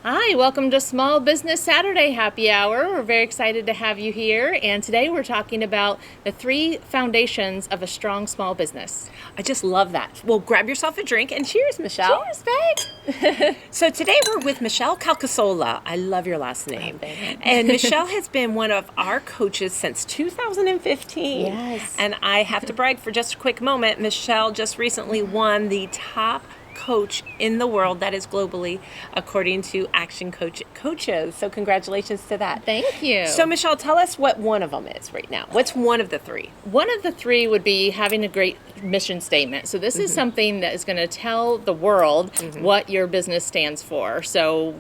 Hi, welcome to Small Business Saturday Happy Hour. We're very excited to have you here. And today we're talking about the 3 foundations of a strong small business. I just love that. Well, grab yourself a drink and cheers, Michelle. Cheers, babe. So today we're with Michelle Calcasola. I love your last name. And Michelle has been one of our coaches since 2015. Yes. And I have to brag for just a quick moment. Michelle just recently won the top coach in the world, that is globally, according to Action Coaches. So congratulations to that. Thank you. So Michelle, tell us what one of them is right now. What's one of the 3? One of the 3 would be having a great mission statement. So this is something that is going to tell the world what your business stands for. So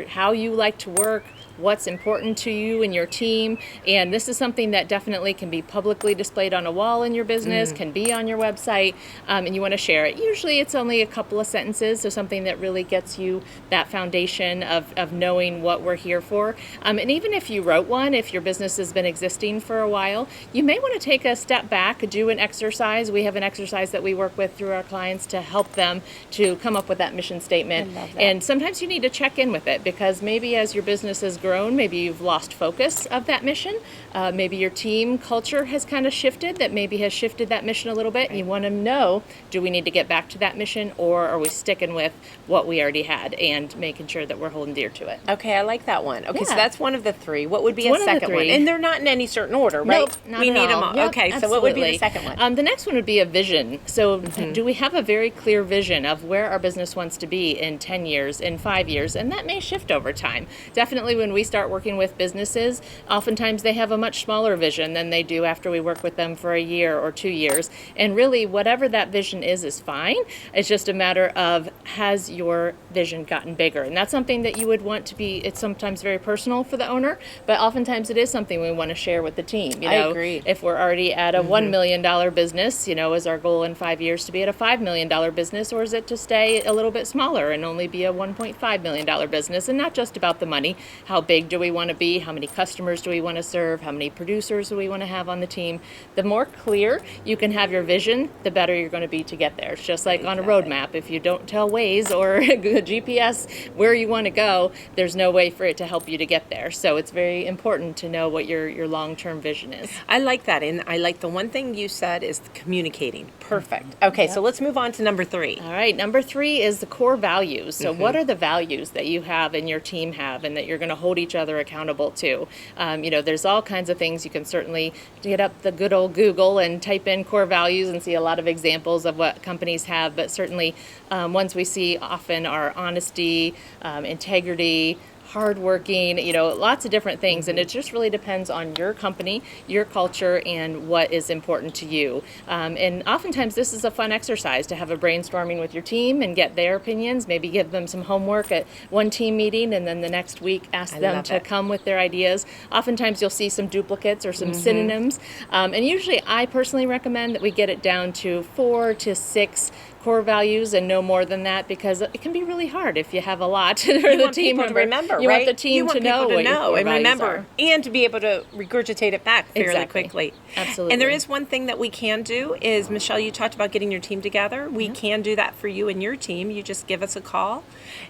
how you like to work, what's important to you and your team. And this is something that definitely can be publicly displayed on a wall in your business, can be on your website, and you want to share it. Usually it's only a couple of sentences, so something that really gets you that foundation of knowing what we're here for. And even if you wrote one, if your business has been existing for a while, you may want to take a step back, do an exercise. We have an exercise that we work with through our clients to help them to come up with that mission statement. I love that. And sometimes you need to check in with it, because maybe as your business has grown, maybe you've lost focus of that mission. Maybe your team culture has kind of shifted, that maybe has shifted that mission a little bit. And you want to know, do we need to get back to that mission, or are we sticking with what we already had and making sure that we're holding dear to it? Okay, I like that one. Okay, so Yeah. that's one of the 3. What would be It's a one of the second one? 3. And they're not in any certain order, right? Nope, not we at need them all. all. Yep, Okay, so what would be the absolutely. second one? The next one would be a vision. So do we have a very clear vision of where our business wants to be in 10 years, in 5 years? And that may shift over time. Definitely when we start working with businesses, oftentimes they have a much smaller vision than they do after we work with them for a year or 2 years. And really, whatever that vision is fine. It's just a matter of, has your vision gotten bigger? And that's something that you would want to be, it's sometimes very personal for the owner, but oftentimes it is something we want to share with the team. I agree. If we're already at a $1 million business, is our goal in 5 years to be at a $5 million business, or is it to stay a little bit smaller and only be a $1.5 million business? And not just about the money. How big do we want to be? How many customers do we want to serve? How many producers do we want to have on the team? The more clear you can have your vision, the better you're going to be to get there. It's just like on a roadmap. If you don't tell Waze or GPS where you want to go, there's no way for it to help you to get there. So it's very important to know what your long-term vision is. I like that. And I like the one thing you said is communicating. Perfect. Okay, so let's move on to number 3. All right, number 3 is the core values. So what are the values that you have and your team have, and that you're going to hold each other accountable to? There's all kinds of things. You can certainly get up the good old Google and type in core values and see a lot of examples of what companies have, but certainly ones we see often are honesty, integrity, hardworking, lots of different things. And it just really depends on your company, your culture, and what is important to you. And oftentimes this is a fun exercise to have a brainstorming with your team and get their opinions, maybe give them some homework at one team meeting, and then the next week ask them to come with their ideas. Oftentimes you'll see some duplicates or some synonyms. And usually I personally recommend that we get it down to 4 to 6 core values and no more than that, because it can be really hard if you have a lot for the team to remember, you right? want the team to know what your core and values remember, are. and to be able to regurgitate it back fairly Exactly. quickly. Absolutely. And there is one thing that we can do is, Michelle, you talked about getting your team together. We can do that for you and your team. You just give us a call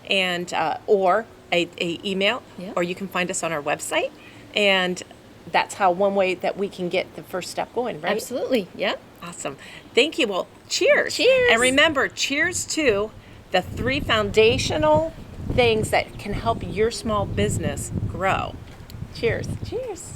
and or a email, or you can find us on our website, and that's how one way that we can get the first step going, right? Absolutely. Yeah. Awesome. Thank you. Well, cheers. Cheers. And remember, cheers to the 3 foundational things that can help your small business grow. Cheers. Cheers.